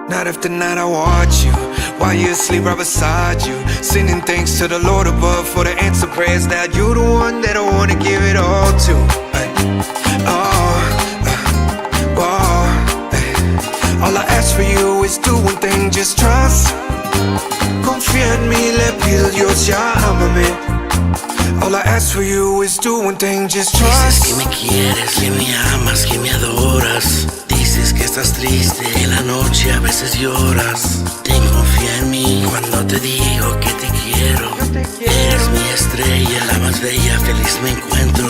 Night after night I watch you, while you asleep right beside you, singing thanks to the Lord above for the answer prayers. Now you the one that I wanna give it all to. Ay. Oh, oh, ay. All I ask for you is do one thing, just trust. Confía en mí, le pido a Dios, ya ámame. All I ask for you is do one thing, just trust. Dices que me quieres, que me amas, que me adoras. Dices que estás triste, en la noche a veces lloras. Ten confía en mí cuando te digo que te quiero. Eres mi estrella, la más bella, feliz me encuentro.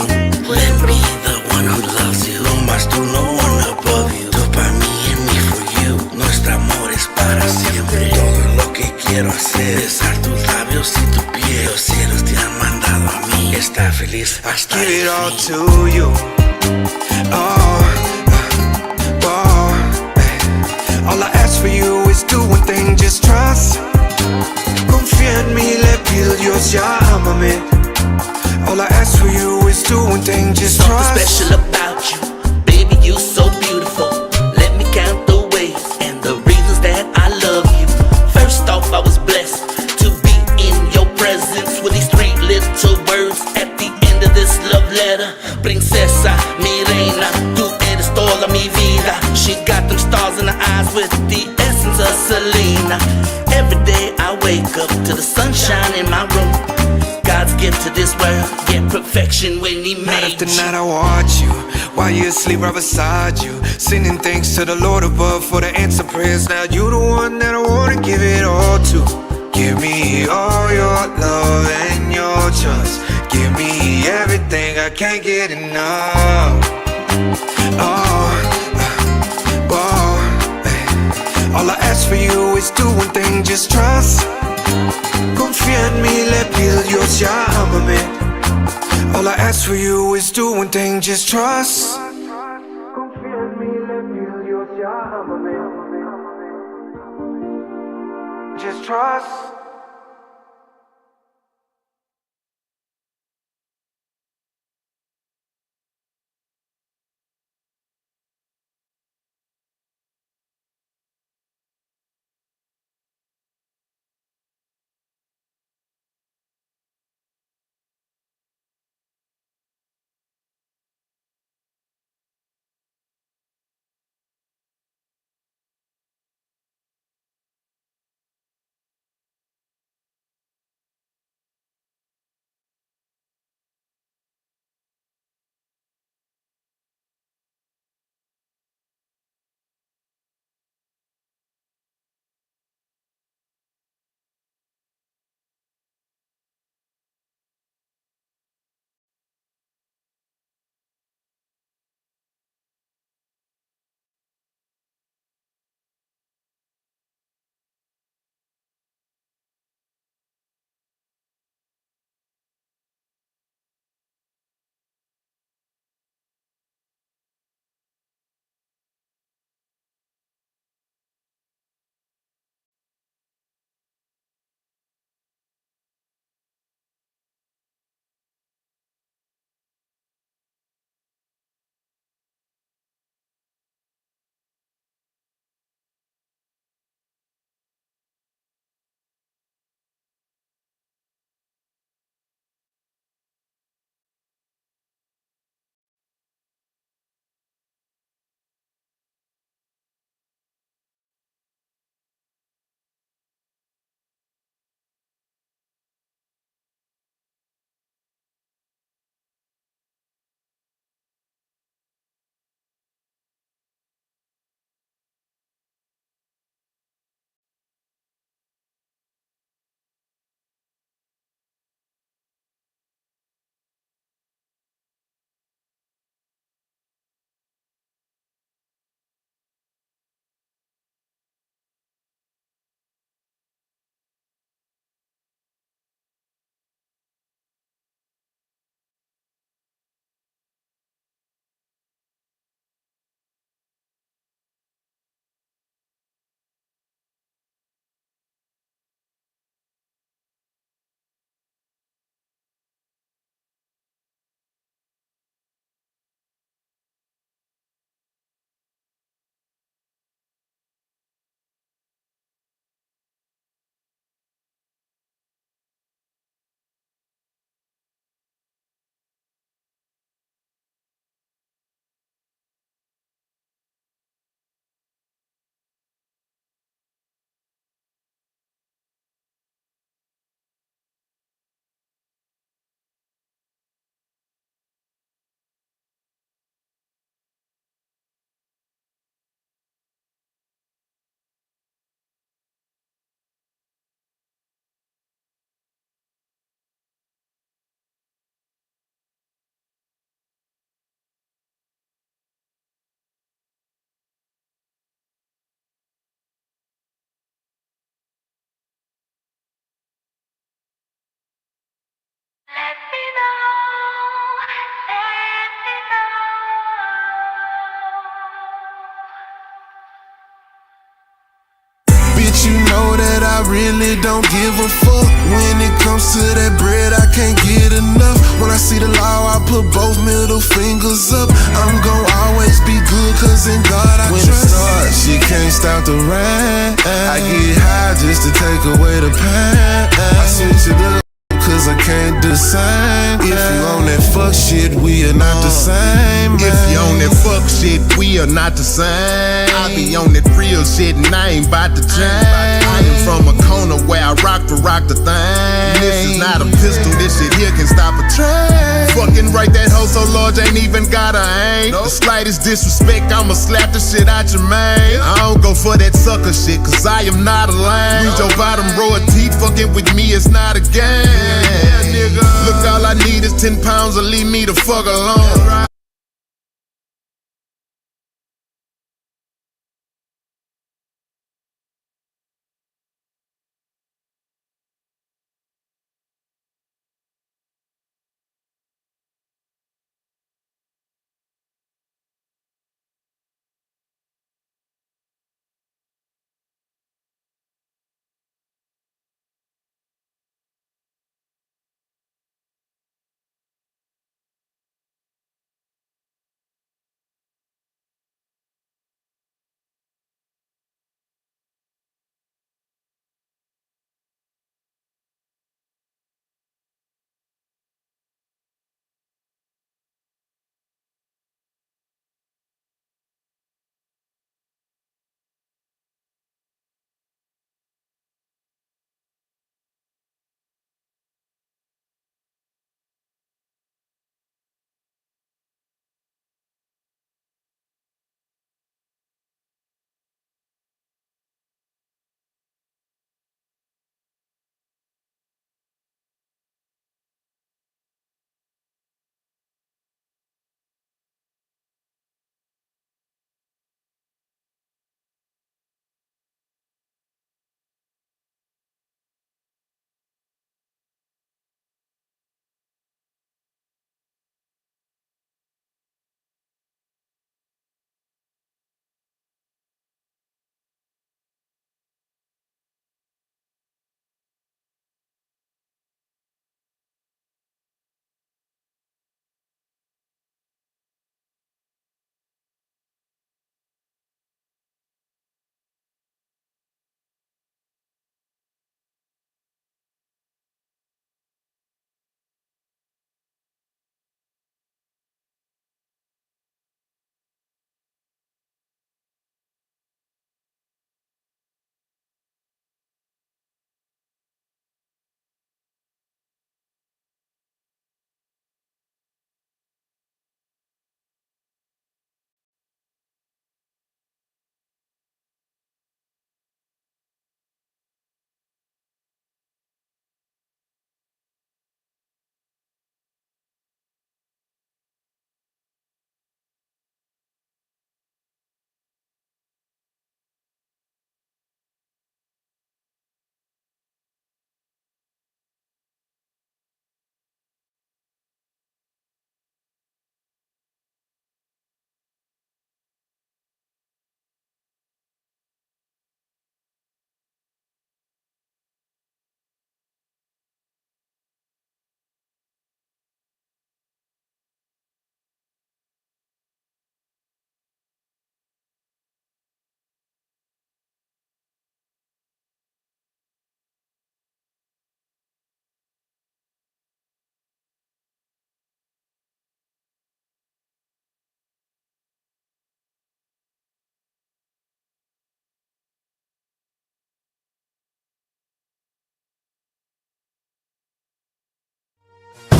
Let me the one who loves you, no más tú, no one above you. Tú para mí and me for you, nuestro amor es para siempre. Todo lo que quiero hacer, besar tus labios y tu piel. Los cielos te han mandado a mí, estar feliz hasta Give it el all fin. to you. Oh, all I ask for you is do one thing, just trust. Confía en mí, le pido a Dios, ya ámame. All I ask for you is do one thing, just Something trust. special about you, baby, you so beautiful. Let me count the ways and the reasons that I love you. First off, I was blessed to be in your presence with these three little words at the end of this love letter. Princesa, mi reina, tú eres toda mi vida. She got them stars in her eyes with the essence of Selena. Every day I wake up to the sunshine in my room. God's gift to this world, get perfection when He Night made after you. night I watch you, while you asleep right beside you, singing thanks to the Lord above for the answer prayers. Now you the one that I wanna give it all to. Give me all your love and your trust. Give me everything, I can't get enough. Oh, all I ask for you is do one thing, just trust. Confía en mí, le pido a Dios, ya ámame. All I ask for you is do one thing, just trust. Confía en mí, le pido a Dios, ya ámame. Just trust. Bitch, you know that I really don't give a fuck. When it comes to that bread, I can't get enough. When I see the law, I put both middle fingers up. I'm gon' always be good, cause in God I trust. When it starts, she can't stop the rain. I get high just to take away the pain. I switch it up, cause I can't do the same. If you on that fuck shit, we are not the same, man. If you on that fuck shit, we are not the same. I be on that real shit and I ain't bout to change. I am from a corner where I rock the thing. This is not a pistol, this shit here can stop a train. Fucking right that hoe so large, ain't even got a aim. The slightest disrespect, I'ma slap the shit out your man. I don't go for that sucker shit, cause I am not a lame. Use your bottom row of teeth, fucking with me is not a game. Look, all I need is 10 pounds to leave me the fuck alone.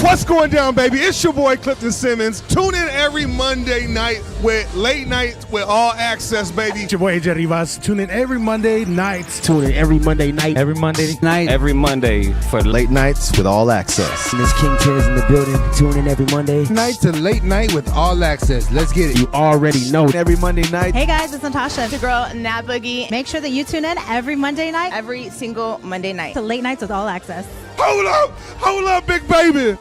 What's going down, baby? It's your boy Clifton Simmons. Tune in every Monday night with Late Nights with All Access, baby. It's your boy AJ Rivas. Tune in every Monday night. Tune in every Monday night. Every Monday night. Every Monday for Late Nights with All Access. Miss King Tiz in the building. Tune in every Monday night to Late Night with All Access. Let's get it. You already know. Every Monday night. Hey guys, it's Natasha. It's your girl Nat Boogie. Make sure that you tune in every Monday night. Every single Monday night. To Late Nights with All Access. Hold up, big baby.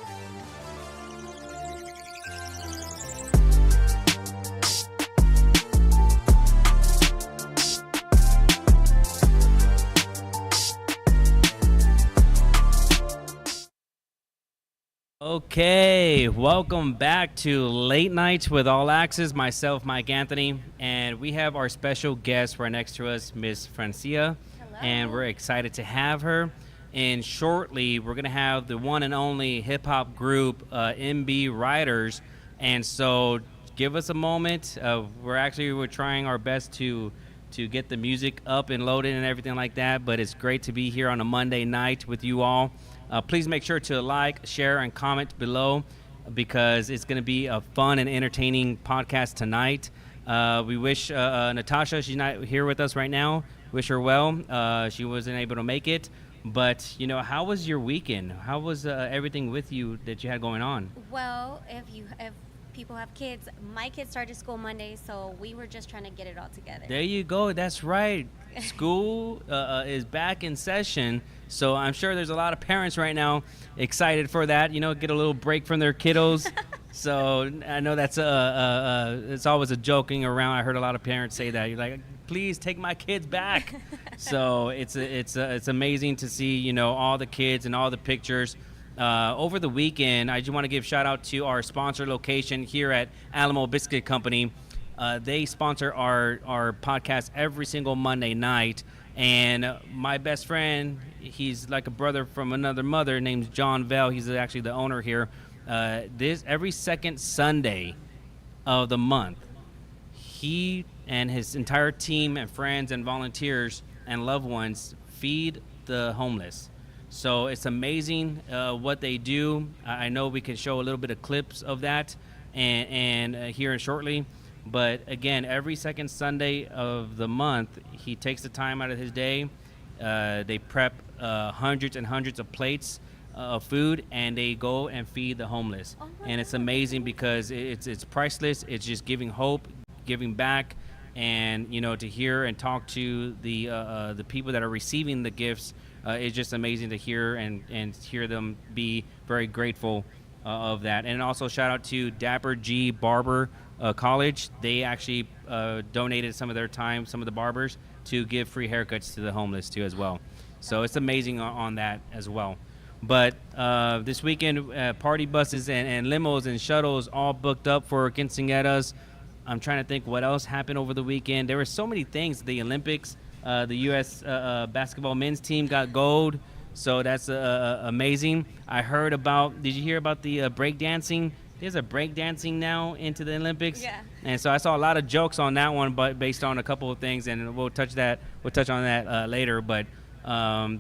Okay, welcome back to Late Nights with All Access. Myself, Mike Anthony, and we have our special guest right next to us, Miss Francia. Hello. And we're excited to have her. And shortly, we're going to have the one and only hip-hop group, MB Riders. And so give us a moment. We're trying our best to get the music up and loaded and everything like that, but it's great to be here on a Monday night with you all. Please make sure to like, share, and comment below because it's going to be a fun and entertaining podcast tonight. We wish Natasha, she's not here with us right now, wish her well. She wasn't able to make it. But, how was your weekend? How was everything with you that you had going on? Well, if people have kids, my kids started school Monday, so we were just trying to get it all together. There you go. That's right. School is back in session, so I'm sure there's a lot of parents right now excited for that. Get a little break from their kiddos. So I know that's it's always a joking around. I heard a lot of parents say that. You're like, please take my kids back. So it's amazing to see all the kids and all the pictures. Over the weekend, I just want to give shout out to our sponsor location here at Alamo Biscuit Company. They sponsor our podcast every single Monday night. And my best friend, he's like a brother from another mother, named John Vell. He's actually the owner here. Every second Sunday of the month, he and his entire team and friends and volunteers and loved ones feed the homeless. So it's amazing what they do. I know we can show a little bit of clips of that and here shortly. But again, every second Sunday of the month, he takes the time out of his day. They prep hundreds and hundreds of plates of food, and they go and feed the homeless. And it's amazing because it's priceless. It's just giving hope, giving back, and to hear and talk to the people that are receiving the gifts. It's just amazing to hear and hear them be very grateful of that. And also shout out to Dapper G Barber College. They actually donated some of their time, some of the barbers, to give free haircuts to the homeless too as well. So it's amazing on that as well. But this weekend, party buses and limos and shuttles all booked up for quinceañeras. I'm trying to think what else happened over the weekend. There were so many things. The Olympics. The U.S. Basketball men's team got gold, so that's amazing. Did you hear about the breakdancing? There's a breakdancing now into the Olympics. Yeah. And so I saw a lot of jokes on that one, but based on a couple of things, and we'll touch on that later. But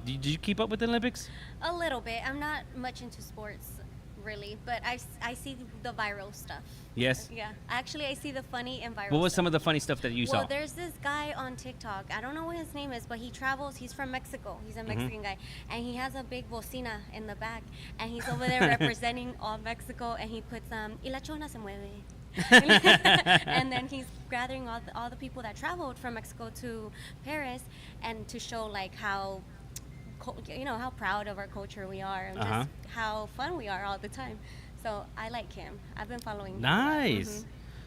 did you keep up with the Olympics? A little bit. I'm not much into sports, really, but I see the viral stuff. Yes? Yeah. Actually, I see the funny and viral What was stuff. some of the funny stuff that you saw? Well, there's this guy on TikTok. I don't know what his name is, but he travels. He's from Mexico. He's a Mexican guy. And he has a big bocina in the back. And he's over there representing all Mexico. And he puts, y la chona se mueve. And then he's gathering all the people that traveled from Mexico to Paris and to show like how proud of our culture we are and just how fun we are all the time. So I like him. I've been following him. Nice.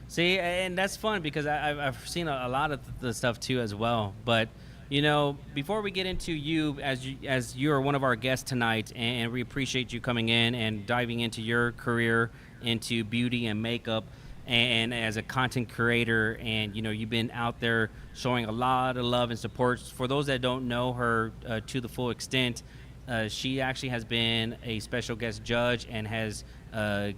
See, and that's fun because I've seen a lot of the stuff too as well. But before we get into you, as you are one of our guests tonight, and we appreciate you coming in and diving into your career into beauty and makeup, and as a content creator, and you've been out there showing a lot of love and support. For those that don't know her to the full extent, she actually has been a special guest judge and has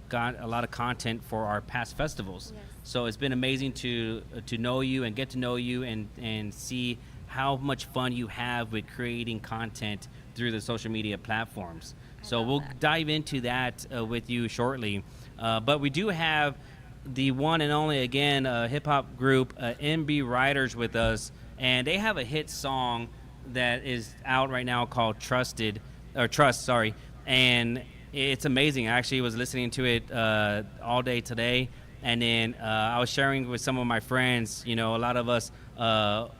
got a lot of content for our past festivals. Yes. So it's been amazing to know you and get to know you and see how much fun you have with creating content through the social media platforms. So we'll dive into that with you shortly. But we do have the one and only, again, hip-hop group, MB Riders, with us. And they have a hit song that is out right now called Trust, and it's amazing. I actually was listening to it all day today, and then I was sharing with some of my friends. A lot of us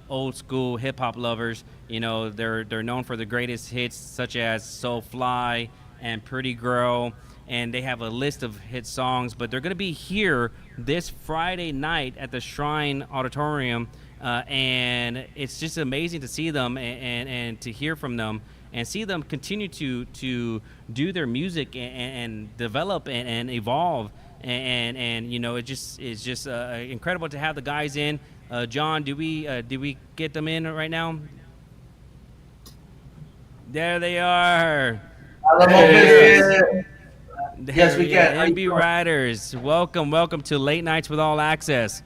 old school hip hop lovers, they're known for the greatest hits such as So Fly and Pretty Girl, and they have a list of hit songs. But they're going to be here this Friday night at the Shrine Auditorium. And it's just amazing to see them and to hear from them. and see them continue to do their music and develop and evolve. And you know, it's just incredible to have the guys in. John, do we get them in right now? There they are. Yes, we can. MB Riders, welcome to Late Nights with All Access.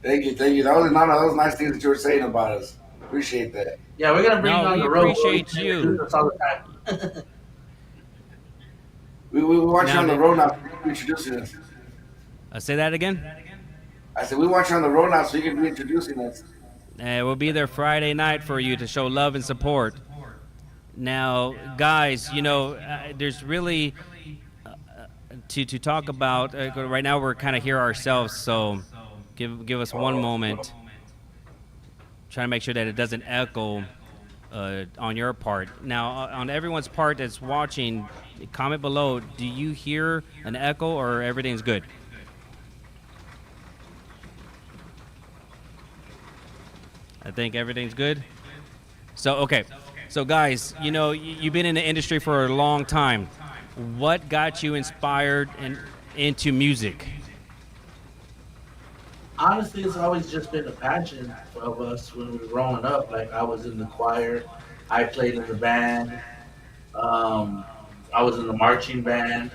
Thank you. That was nice things that you were saying about us. Appreciate that. Yeah, we're gonna bring you on the road. We appreciate you. All the time. we watch you on the road now. Introducing us. Say that again. I said we watch you on the road now, so you can be introducing us. We'll be there Friday night for you to show love and support. Now, guys, you know, there's really to talk about. Right now, we're kind of here ourselves, so give us one moment. Trying to make sure that it doesn't echo on your part. Now, on everyone's part that's watching, comment below. Do you hear an echo or everything's good? I think everything's good. So, okay. So, guys, you know, you've been in the industry for a long time. What got you inspired and into music? Honestly, it's always just been a passion of us when we were growing up. Like, I was in the choir. I played in the band. I was in the marching band.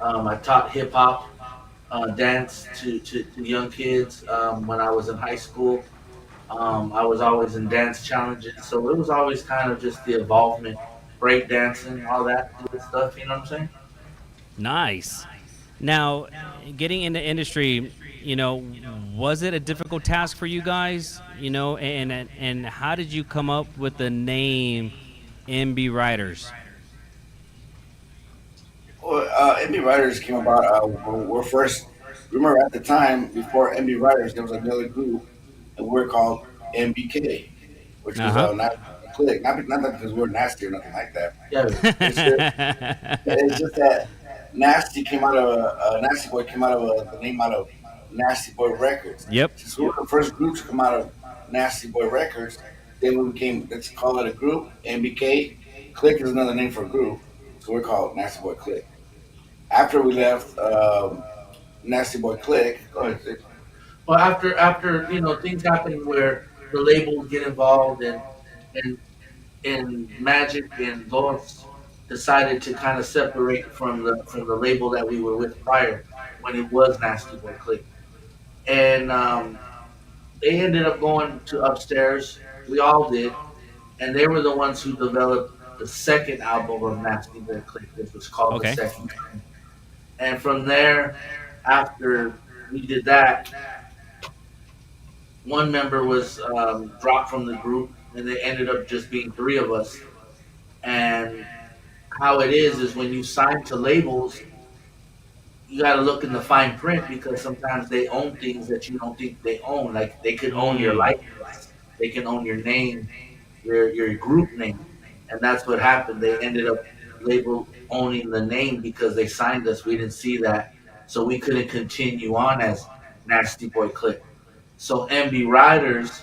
I taught hip-hop dance to young kids when I was in high school. I was always in dance challenges, so it was always kind of just the involvement, break dancing, all that good stuff, you know what I'm saying? Nice. Now, getting into industry, you know, was it a difficult task for you guys? You know, and how did you come up with the name MB Riders? Well, MB Riders came about. We're first. Remember, at the time before MB Riders, there was another group, and we're called MBK, which was not a clique. Not that because we're nasty or nothing like that. Yeah, it's just that Nasty came out of Nasty Boy came out of the name out of Nasty Boy Records. Yep. So we were the first group to come out of Nasty Boy Records. Then we became, let's call it a group. MBK Clique is another name for a group, so we're called Nasty Boy Clique. After we left Nasty Boy Clique, go ahead, Sid. Well, after you know, things happen where the labels get involved and Magic and Lost decided to kind of separate from the label that we were with prior when it was Nasty Boy Clique. And they ended up going to Upstairs. We all did. And they were the ones who developed the second album of Nasty Boy Clique, which was called The Second Time. And from there, after we did that, one member was dropped from the group, and they ended up just being three of us. And how it is when you sign to labels, you got to look in the fine print because sometimes they own things that you don't think they own. Like they could own your likeness, they can own your name, your group name, and that's what happened. They ended up label owning the name because they signed us. We didn't see that, so we couldn't continue on as Nasty Boy Clique. So MB Riders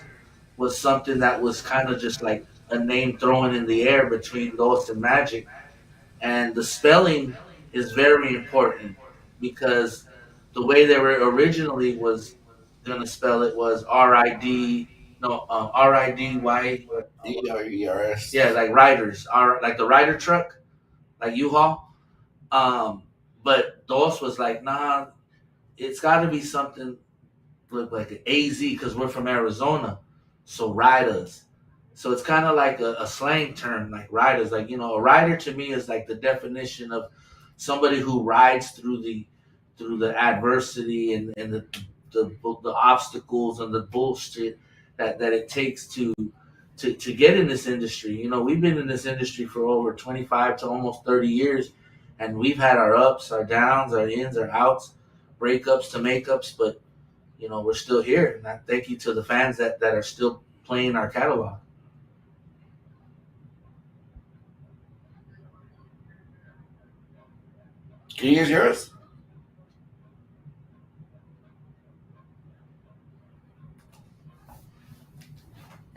was something that was kind of just like a name thrown in the air between Lost and Magic. And the spelling is very important because the way they were originally was going to spell it was R-I-D-Y. E-R-E-R-S. Yeah, like riders, like the rider truck, like U-Haul. But Dos was like, nah, it's got to be something look like an AZ because we're from Arizona, so riders. So it's kind of like a slang term, like riders. Like, you know, a rider to me is like the definition of somebody who rides through the adversity and the obstacles and the bullshit that it takes to get in this industry. You know, we've been in this industry for over 25 to almost 30 years, and we've had our ups, our downs, our ins, our outs, breakups to makeups, but you know, we're still here. And I thank you to the fans that are still playing our catalog. Can you use yours?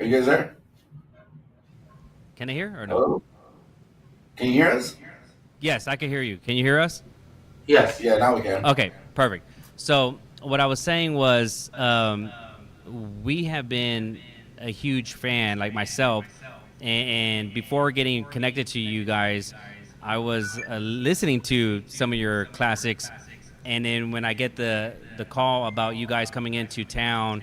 Are you guys there? Can I hear or no? Hello? Can you hear us? Yes, I can hear you. Can you hear us? Yes. Yeah, now we can. Okay, perfect. So what I was saying was, we have been a huge fan, like myself, and before getting connected to you guys, I was listening to some of your classics, and then when I get the call about you guys coming into town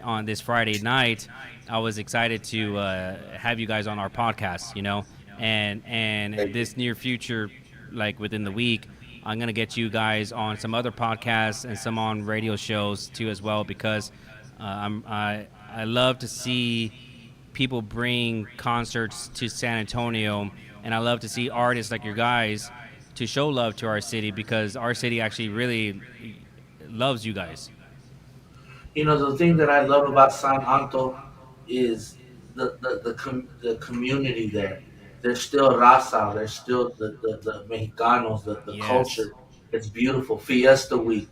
on this Friday night, I was excited to have you guys on our podcast, and this near future, like within the week, I'm gonna get you guys on some other podcasts and some on radio shows too as well, because I love to see people bring concerts to San Antonio, and I love to see artists like you guys to show love to our city, because our city actually really loves you guys. The thing that I love about San Anto is the community there. There's still raza. There's still the Mexicanos, the Yes. culture. It's beautiful. Fiesta Week,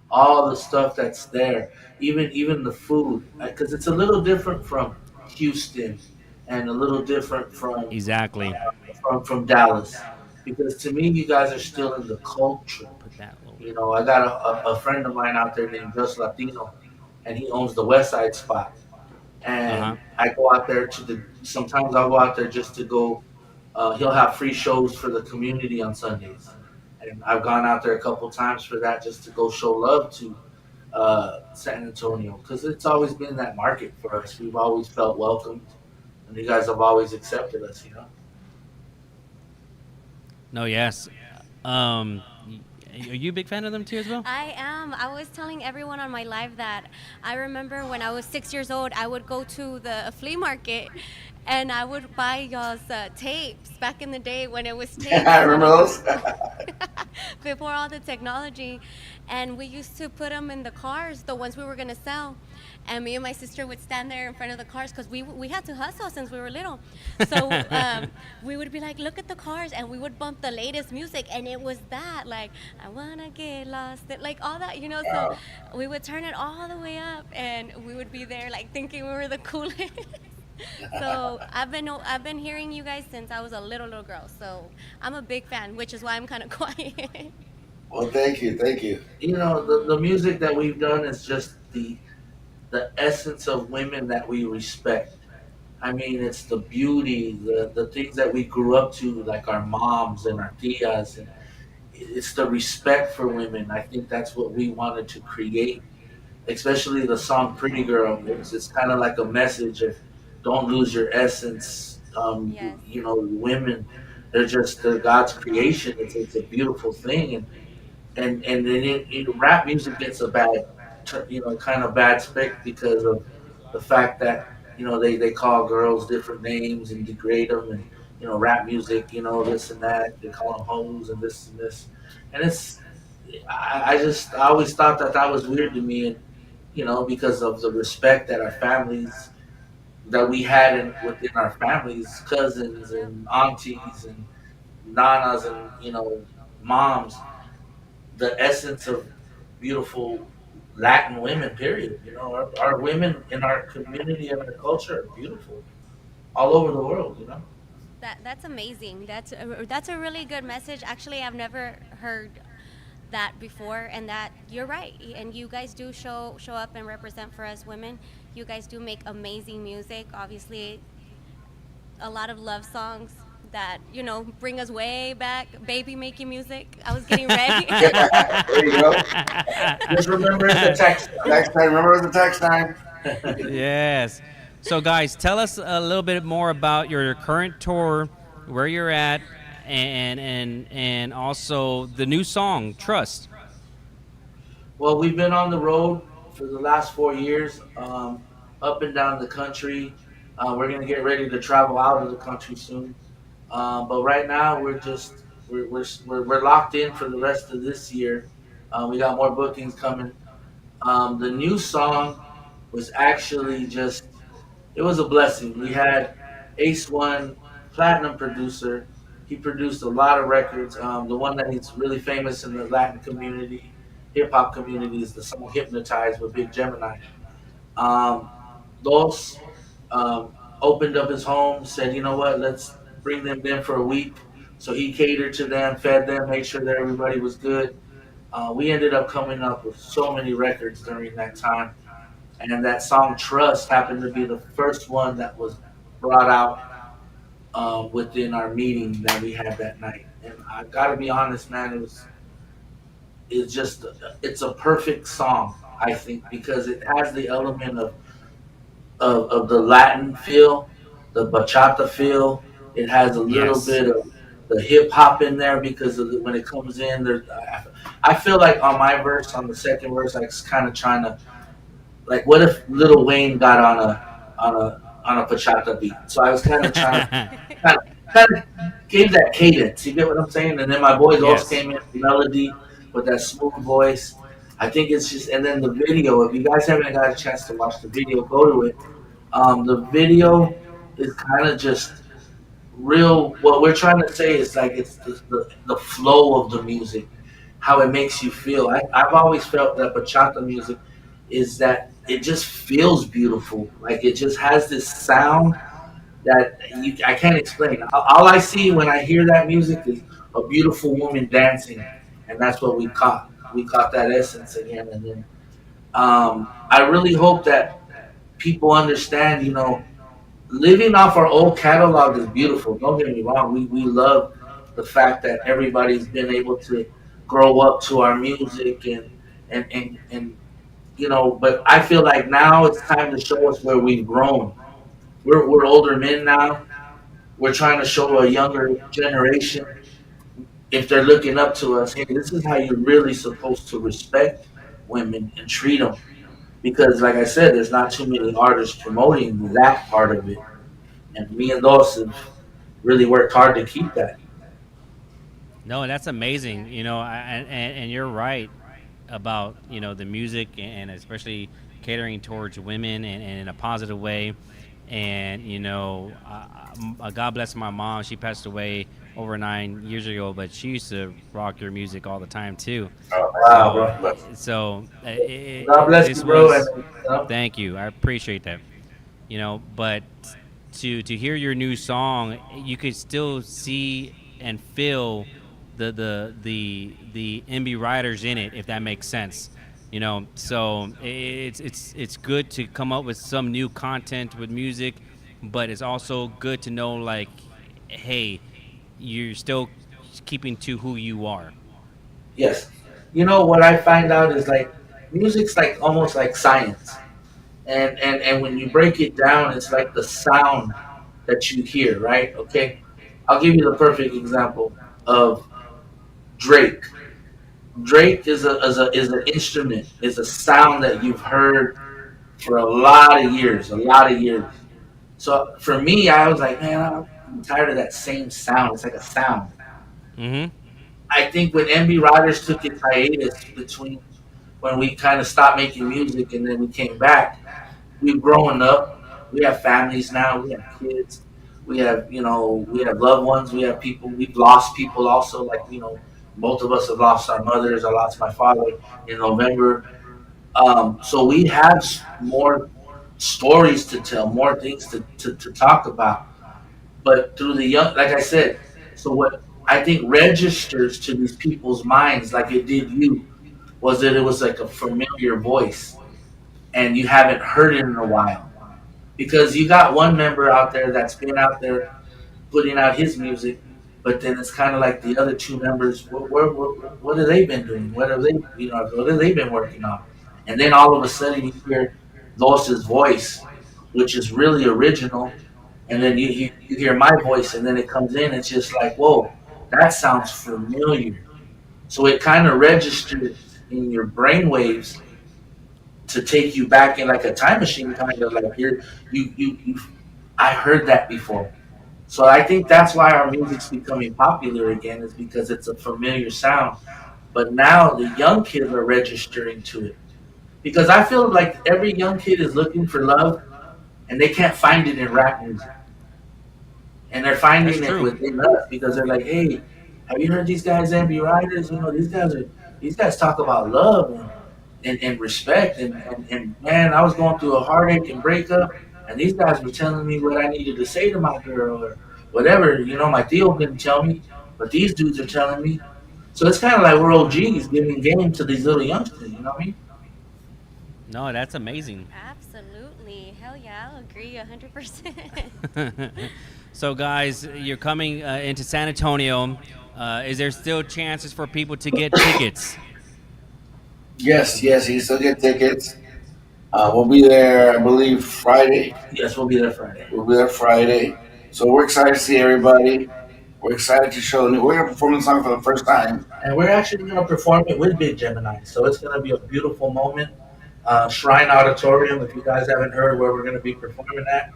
all the stuff that's there. Even the food, because it's a little different from Houston, and a little different Exactly. from Dallas. Because to me, you guys are still in the culture. Put that little. I got a friend of mine out there named Just Latino, and he owns the West Side spot. And I go out there sometimes I'll go out there just to go. He'll have free shows for the community on Sundays, and I've gone out there a couple times for that, just to go show love to San Antonio, because it's always been that market for us. We've always felt welcomed, and you guys have always accepted us. No, yes. Are you a big fan of them too as well? I am. I was telling everyone on my live that I remember when I was 6 years old, I would go to the flea market and I would buy y'all's tapes back in the day when it was tapes. I remember those. Before all the technology. And we used to put them in the cars, the ones we were going to sell. And me and my sister would stand there in front of the cars, because we had to hustle since we were little. So we would be like, look at the cars, and we would bump the latest music, and it was that, like, I wanna get lost, like all that, So we would turn it all the way up, and we would be there like thinking we were the coolest. So I've been hearing you guys since I was a little girl. So I'm a big fan, which is why I'm kind of quiet. Well, thank you. The music that we've done is just the essence of women that we respect. I mean, it's the beauty, the things that we grew up to, like our moms and our tias, and it's the respect for women. I think that's what we wanted to create, especially the song "Pretty Girl." It's kind of like a message of don't lose your essence. Yes. Women, they're God's creation. It's a beautiful thing, and then rap music gets a bad kind of bad spec because of the fact that they call girls different names and degrade them, and rap music, this and that, they call them hoes and this, and I always thought that was weird to me, and because of the respect that we had within our families, cousins and aunties and nanas and moms, the essence of beautiful Latin women, period. Our women in our community and our culture are beautiful all over the world. That's amazing. That's a really good message. Actually, I've never heard that before, and that you're right. And you guys do show up and represent for us women. You guys do make amazing music. Obviously, a lot of love songs that bring us way back. Baby making music. I was getting ready. There you go. Just remember the text. Next time, remember the text time. Yes. So, guys, tell us a little bit more about your current tour, where you're at, and also the new song, Trust. Well, we've been on the road for the last 4 years, up and down the country. We're gonna get ready to travel out of the country soon. But right now we're locked in for the rest of this year. We got more bookings coming. The new song was actually it was a blessing. We had Ace One, platinum producer. He produced a lot of records. The one that is really famous in the Latin community, hip hop community, is the song "Hypnotized" with Big Gemini. Dos, opened up his home, said, you know what, let's bring them in for a week. So he catered to them, fed them, made sure that everybody was good. We ended up coming up with so many records during that time. And that song Trust happened to be the first one that was brought out within our meeting that we had that night. And I gotta be honest, man, it's a perfect song, I think, because it has the element of the Latin feel, the bachata feel. It has a little bit of the hip hop in there because when it comes in, I feel like on my verse, on the second verse, I was kind of trying to, like, what if Lil Wayne got on a bachata beat? So I was kind of trying to kind of gave that cadence. You get what I'm saying? And then my boys also came in with melody with that smooth voice. I think it's just, and then the video. If you guys haven't got a chance to watch the video, go to it. The video is kind of just real. What we're trying to say is like it's the flow of the music, how it makes you feel. I've always felt that bachata music is that it just feels beautiful. Like it just has this sound that I can't explain. All I see when I hear that music is a beautiful woman dancing, and that's what we caught. We caught that essence again, and then I really hope that people understand. You know, living off our old catalog is beautiful. Don't get me wrong. We love the fact that everybody's been able to grow up to our music and you know. But I feel like now it's time to show us where we've grown. We're older men now. We're trying to show a younger generation, if they're looking up to us, hey, this is how you're really supposed to respect women and treat them. Because, like I said, there's not too many artists promoting that part of it. And me and Dos have really worked hard to keep that. No, that's amazing. You know, and you're right about, you know, the music and especially catering towards women and in a positive way. And, you know, God bless my mom. She passed away over 9 years ago, but she used to rock your music all the time too. Oh, wow, bro. So God bless you, bro. Thank you. I appreciate that. You know, but to hear your new song, you could still see and feel the MB Riders in it, if that makes sense. You know, so it's good to come up with some new content with music, but it's also good to know, like, hey, you're still keeping to who you are. Yes. You know, what I find out is, like, music's like almost like science. And when you break it down, it's like the sound that you hear, right? Okay. I'll give you the perfect example of Drake. Drake is an instrument, is a sound that you've heard for a lot of years. So for me, I was like, man, I'm tired of that same sound. It's like a sound. Mm-hmm. I think when MB Riders took its hiatus between when we kind of stopped making music and then we came back, we've grown up. We have families now. We have kids. We have, you know, we have loved ones. We have people. We've lost people also. Like, you know, both of us have lost our mothers. I lost my father in November. So we have more stories to tell, more things to talk about. But through the young, like I said, so what I think registers to these people's minds, like it did you, was that it was like a familiar voice and you haven't heard it in a while. Because you got one member out there that's been out there putting out his music, but then it's kind of like the other two members, what have they been doing? What have they been working on? And then all of a sudden you hear Los's voice, which is really original, and then you hear my voice, and then it comes in, it's just like, whoa, that sounds familiar. So it kind of registers in your brain waves to take you back in like a time machine, kind of like here, I heard that before. So I think that's why our music's becoming popular again, is because it's a familiar sound. But now the young kids are registering to it. Because I feel like every young kid is looking for love, and they can't find it in rap music. And they're finding it within us because they're like, hey, have you heard these guys, MB Riders? You know, these guys talk about love and respect. And man, I was going through a heartache and breakup, And these guys were telling me what I needed to say to my girl or whatever. You know, my Theo didn't tell me, but these dudes are telling me. So it's kind of like we're OGs giving game to these little youngsters. You know what I mean? No, that's amazing. Absolutely. Hell yeah, I'll agree 100%. So, guys, you're coming into San Antonio. Is there still chances for people to get tickets? Yes, you still get tickets. We'll be there, I believe, Friday. Yes, we'll be there Friday. We'll be there Friday. So we're excited to see everybody. We're excited to show. We're going to perform the song for the first time. And we're actually going to perform it with Big Gemini. So it's going to be a beautiful moment. Shrine Auditorium, if you guys haven't heard where we're going to be performing at.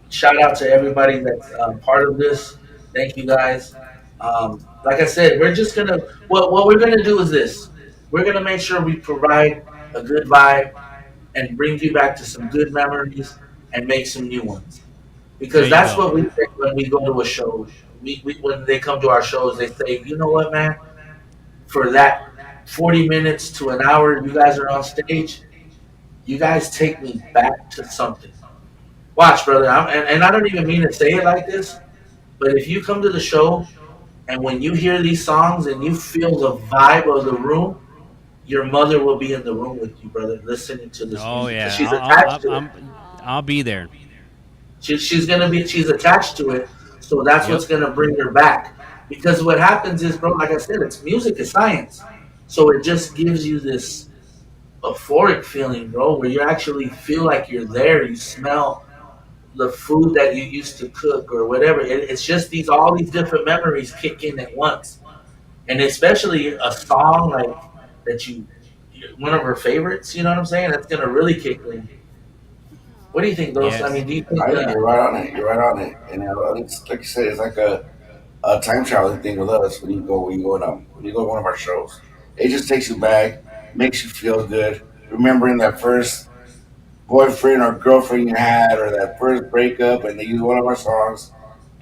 Shout out to everybody that's part of this. Thank you guys. Like I said, we're just going to, what we're going to do is this. We're going to make sure we provide a good vibe and bring you back to some good memories and make some new ones. Because that's what we think when we go to a show. We when they come to our shows, they say, you know what, man? For that 40 minutes to an hour you guys are on stage, you guys take me back to something. Watch, brother. And I don't even mean to say it like this, but if you come to the show and when you hear these songs and you feel the vibe of the room, your mother will be in the room with you, brother, listening to this music. Yeah. She's attached to it. I'll be there. She's attached to it, so that's what's gonna bring her back. Because what happens is, bro, like I said, it's music is science, so it just gives you this euphoric feeling, bro, where you actually feel like you're there. You smell the food that you used to cook or whatever. It's just all these different memories kick in at once, and especially a song like that one of her favorites. You know what I'm saying? That's gonna really kick in. What do you think, Dos? I mean, do you think You're right on it. You're right on it. And it's like you said, it's like a time traveling thing with us when you go to one of our shows. It just takes you back, makes you feel good, remembering that first boyfriend or girlfriend you had, or that first breakup, and they use one of our songs,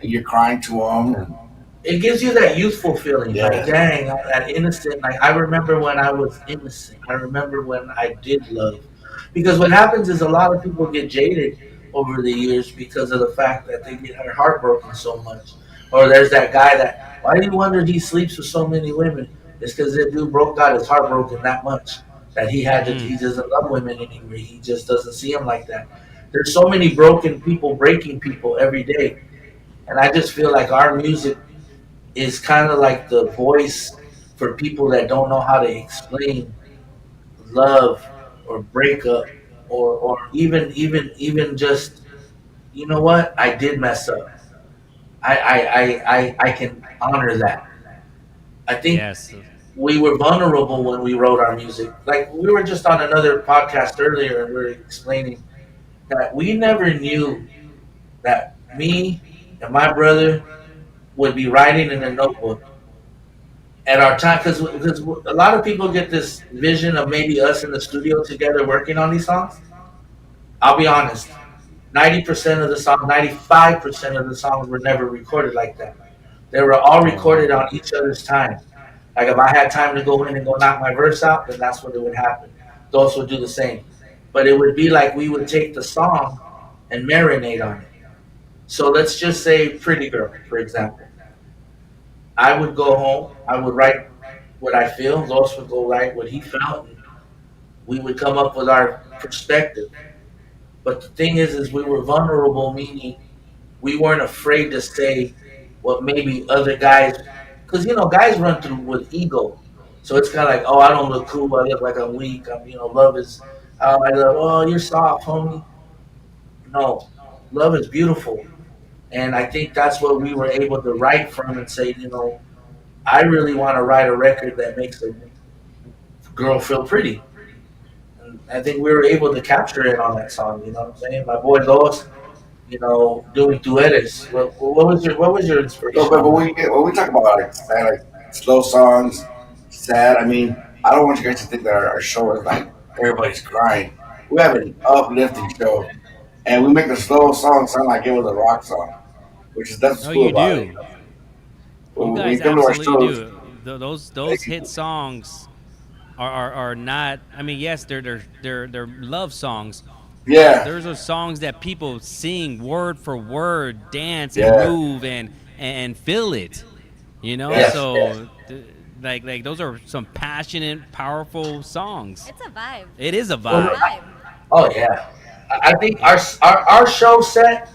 and you're crying to them. And it gives you that youthful feeling, like, dang, that innocent. Like, I remember when I was innocent. I remember when I did love. Because what happens is a lot of people get jaded over the years because of the fact that they get heartbroken so much. Or there's that guy that, why do you wonder he sleeps with so many women? It's because that dude got his heart broken that much that he doesn't love women anymore. He just doesn't see them like that. There's so many broken people breaking people every day. And I just feel like our music is kind of like the voice for people that don't know how to explain love or breakup or even just, you know what, I did mess up. I can honor that. I think we were vulnerable when we wrote our music. Like, we were just on another podcast earlier and we were explaining that we never knew that me and my brother would be writing in a notebook at our time, because a lot of people get this vision of maybe us in the studio together working on these songs. I'll be honest, 90% of the songs, 95% of the songs were never recorded like that. They were all recorded on each other's time. Like, if I had time to go in and go knock my verse out, then that's what it would happen. Those would do the same. But it would be like we would take the song and marinate on it. So let's just say Pretty Girl, for example. I would go home, I would write what I feel, Los would go write what he felt, and we would come up with our perspective. But the thing is we were vulnerable, meaning we weren't afraid to say what maybe other guys, because, guys run through with ego. So it's kind of like, oh, I don't look cool, I look like I'm weak, love is, I love, oh, you're soft, homie. No, love is beautiful. And I think that's what we were able to write from and say, I really want to write a record that makes a girl feel pretty. And I think we were able to capture it on that song, you know what I'm saying? My boy Los, doing duets. What was your inspiration? No, but when we talk about like slow songs, sad, I mean, I don't want you guys to think that our show is like everybody's crying. We have an uplifting show. And we make the slow song sound like it was a rock song. That's cool about it. You guys absolutely do. Those hit songs are not. I mean, yes, they're love songs, Yeah. Those are songs that people sing word for word, dance Yeah. and move and feel it. You know, Yes, so yes. like those are some passionate, powerful songs. It's a vibe. It is a It's a vibe. vibe. Oh yeah, I think our show set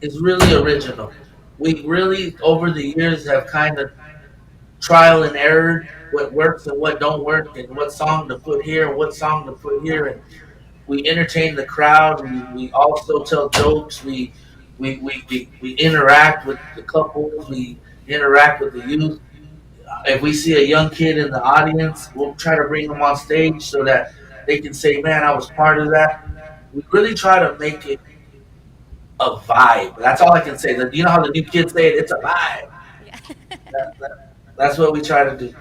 is really original. We really over the years have kind of trial and error what works and what don't work, and what song to put here and what song to put here, and we entertain the crowd. We also tell jokes. We interact with the couples. We interact with the youth. If we see a young kid in the audience, we'll try to bring them on stage so that they can say, "Man, I was part of that." We really try to make it a vibe. That's all I can say. You know how the new kids say it? It's a vibe. That's what we try to do.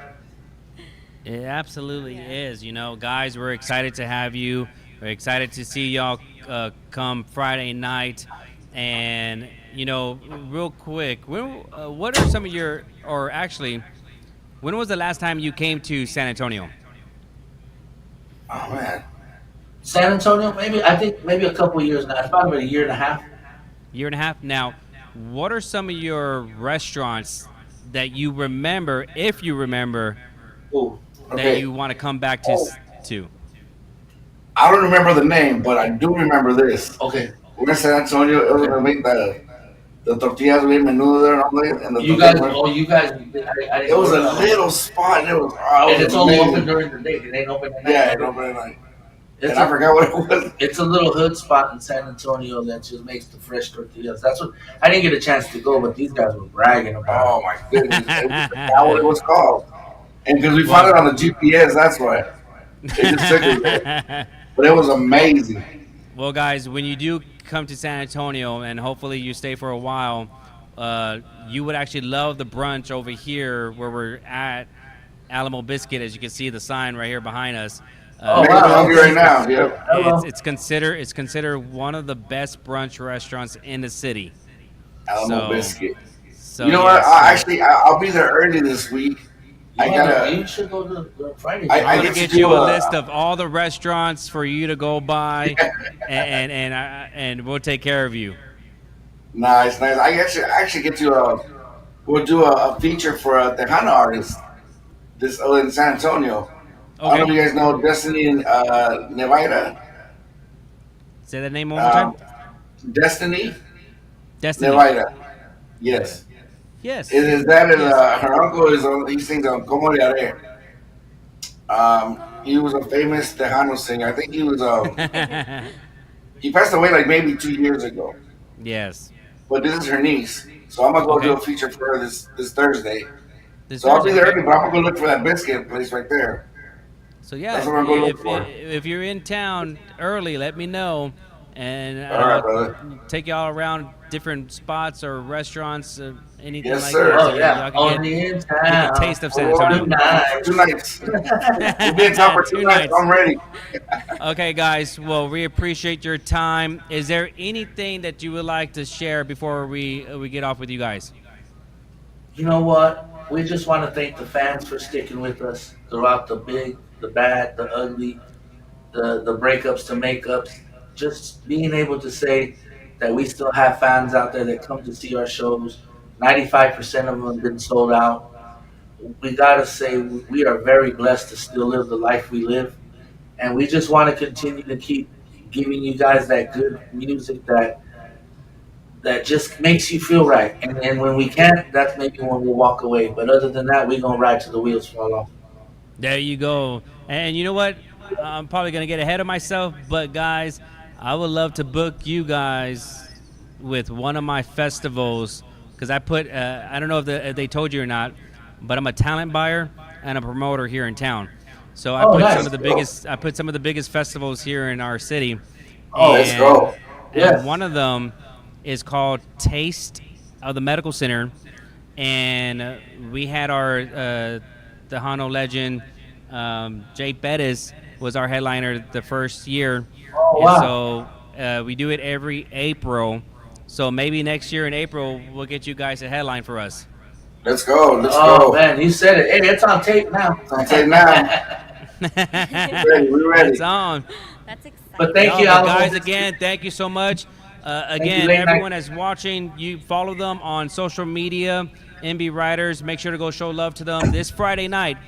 It absolutely is. You know, guys, we're excited to have you. We're excited to see y'all come Friday night. And, you know, real quick, what are some of your, or actually, when was the last time you came to San Antonio? Oh man, San Antonio, I think maybe a couple of years now. It's probably about a year and a half. Year and a half. Now, what are some of your restaurants that you remember, if you remember, that you want to come back to? I don't remember the name, but I do remember this. Okay. We're in San Antonio. It was gonna make the tortillas bien menudo there and all that. And You guys. It was a little spot, and it was. And it's only open during the day. It ain't open at night. Yeah, it open at night. And I forgot what it was. It's a little hood spot in San Antonio that just makes the fresh tortillas. That's what I didn't get a chance to go, but these guys were bragging about. Oh my goodness, that's what it was called. And because we found it on the GPS, that's why. It just took us there. But it was amazing. Well, guys, when you do come to San Antonio, and hopefully you stay for a while, you would actually love the brunch over here where we're at Alamo Biscuit. As you can see the sign right here behind us. I'm hungry right now. Yeah. It's considered one of the best brunch restaurants in the city. Alamo Biscuit. So you know what? I'll be there early this week. You should go to Friday. I'm gonna get you a list of all the restaurants for you to go by, and we'll take care of you. Nice. I actually get to we'll do a feature for a Tejano artist this in San Antonio. Okay. I don't know if you guys know Destiny Nevaira. Say that name one more time. Destiny Nevaira. Yes. Yes. Is that her uncle is on? He sings on Como Le Haré. He was a famous Tejano singer. I think he was. He passed away like maybe 2 years ago. Yes. But this is her niece, so I'm gonna go do a feature for her this Thursday. I'll be there early, but I'm gonna go look for that biscuit place right there. So yeah, that's what I'm gonna look for. If you're in town early, let me know, and All right, brother. take y'all around different spots or restaurants, anything Yes, like sir. that. Oh, yeah. Y'all can get a taste of San Antonio. 2 nights. We'll be in town for 2 nights. I'm ready. Okay, guys. Well, we appreciate your time. Is there anything that you would like to share before we get off with you guys? You know what? We just want to thank the fans for sticking with us throughout the big, the bad, the ugly, the breakups, the makeups. Just being able to say that we still have fans out there that come to see our shows. 95% of them have been sold out. We got to say we are very blessed to still live the life we live. And we just want to continue to keep giving you guys that good music that just makes you feel right. And when we can't, that's maybe when we'll walk away. But other than that, we're going to ride till the wheels fall off. There you go. And you know what? I'm probably going to get ahead of myself, but guys, I would love to book you guys with one of my festivals, because I put, I don't know if they told you or not, but I'm a talent buyer and a promoter here in town. So I put some of the biggest festivals here in our city. Oh, let's go. And one of them is called Taste of the Medical Center, and we had our Tejano legend Jay Bettis was our headliner the first year. Oh, wow. And so we do it every April. So maybe next year in April we'll get you guys a headline for us. Let's go. Let's go. Oh man, you said it. Hey, it's on tape now. It's on tape now. We're ready. It's on. That's exciting. But thank you, but Alamo. guys. Again, thank you so much. Again, Late everyone Night. that's watching, you follow them on social media, MB Riders. Make sure to go show love to them this Friday night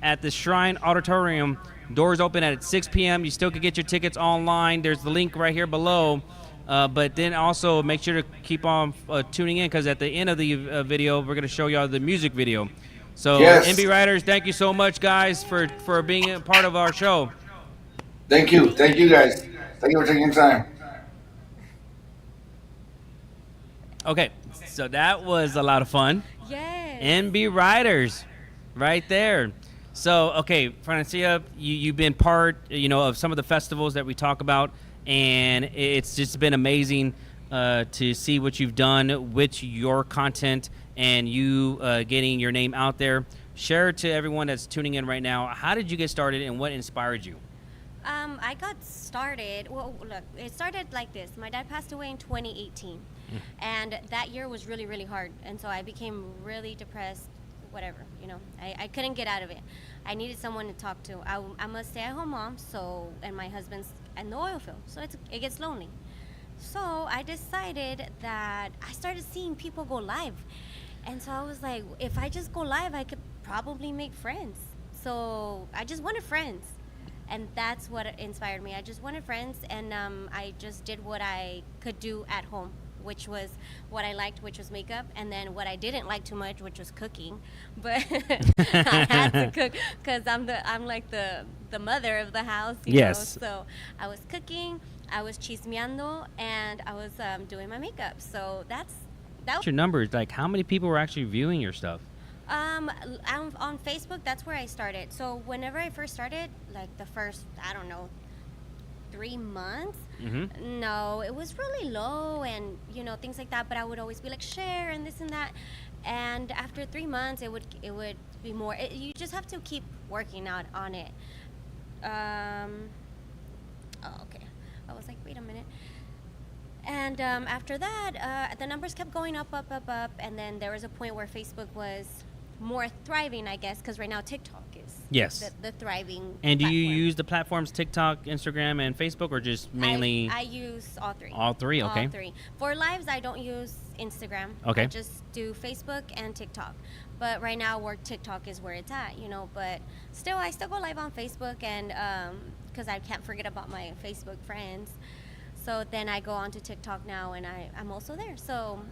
at the Shrine Auditorium. Doors open at 6 p.m. You still can get your tickets online. There's the link right here below. But then also make sure to keep on tuning in, because at the end of the video, we're going to show y'all the music video. So, Yes. MB Riders, thank you so much, guys, for being a part of our show. Thank you guys. Thank you for taking your time. Okay, so that was a lot of fun. Yes. MB Riders, right there. So, okay, Francia, you've been part, of some of the festivals that we talk about, and it's just been amazing to see what you've done with your content and you getting your name out there. Share to everyone that's tuning in right now, how did you get started and what inspired you? I got started. Well, look, it started like this. My dad passed away in 2018, and that year was really, really hard. And so I became really depressed. Whatever, I couldn't get out of it. I needed someone to talk to. I'm a stay-at-home mom, and my husband's in the oil field, so it gets lonely. So I decided that I started seeing people go live, and so I was like, if I just go live, I could probably make friends. So I just wanted friends. And that's what inspired me. I just wanted friends, and I just did what I could do at home, which was what I liked, which was makeup, and then what I didn't like too much, which was cooking. But I had to cook because I'm like the mother of the house. You know? So I was cooking, I was chismeando, and I was doing my makeup. So that was Your numbers, like how many people were actually viewing your stuff? on Facebook, that's where I started. So whenever I first started, like the first, I don't know, 3 months, no, it was really low and, things like that. But I would always be like, share and this and that. And after 3 months, it would be more. You just have to keep working out on it. Okay. I was like, wait a minute. And after that, the numbers kept going up. And then there was a point where Facebook was more thriving, I guess, because right now TikTok is the thriving And do you platform. use the platforms TikTok, Instagram, and Facebook, or just mainly? I use all three. All three, okay. All three. For lives, I don't use Instagram. Okay. I just do Facebook and TikTok. But right now, TikTok is where it's at, But still, I still go live on Facebook, and because I can't forget about my Facebook friends. So then I go on to TikTok now, and I'm also there. So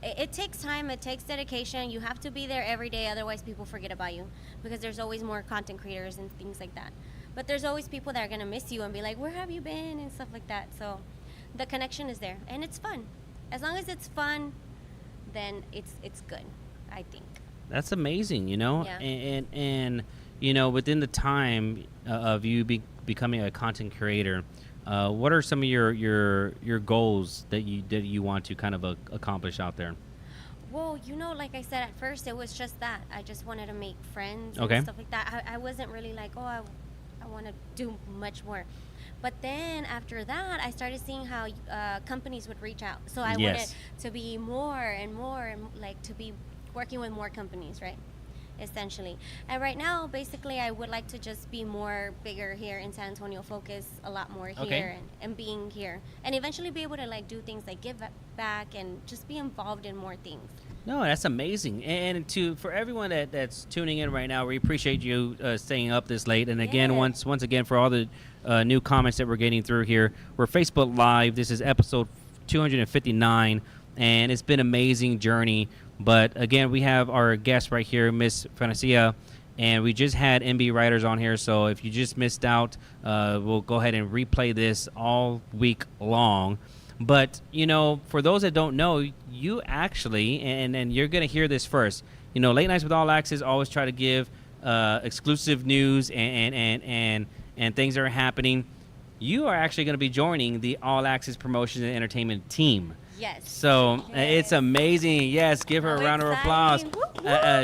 it takes time, it takes dedication. You have to be there every day, otherwise people forget about you, because there's always more content creators and things like that. But there's always people that are going to miss you and be like, where have you been, and stuff like that. So the connection is there, and it's fun. As long as it's fun, then it's good, I think. That's amazing, Yeah. and within the time of you becoming a content creator, what are some of your goals that you want to kind of accomplish out there? Well, like I said, at first it was just that. I just wanted to make friends Okay. and stuff like that. I wasn't really like, I want to do much more. But then after that, I started seeing how companies would reach out. So I wanted to be more and more, and like to be working with more companies, right? Essentially. And right now, basically, I would like to just be more bigger here in San Antonio, focus a lot more here and being here, and eventually be able to like do things like give back and just be involved in more things. No, that's amazing. And for everyone that's tuning in right now, we appreciate you staying up this late. And again, once again, for all the new comments that we're getting through here, we're Facebook Live. This is episode 259, and it's been an amazing journey. But again, we have our guest right here, Miss Francia, and we just had MB Riders on here. So if you just missed out, we'll go ahead and replay this all week long. But, for those that don't know, you actually, and you're going to hear this first, Late Nights with All Access always try to give exclusive news and things that are happening. You are actually going to be joining the All Access Promotions and Entertainment team. Yes. So it's amazing. Yes, give her a round of applause.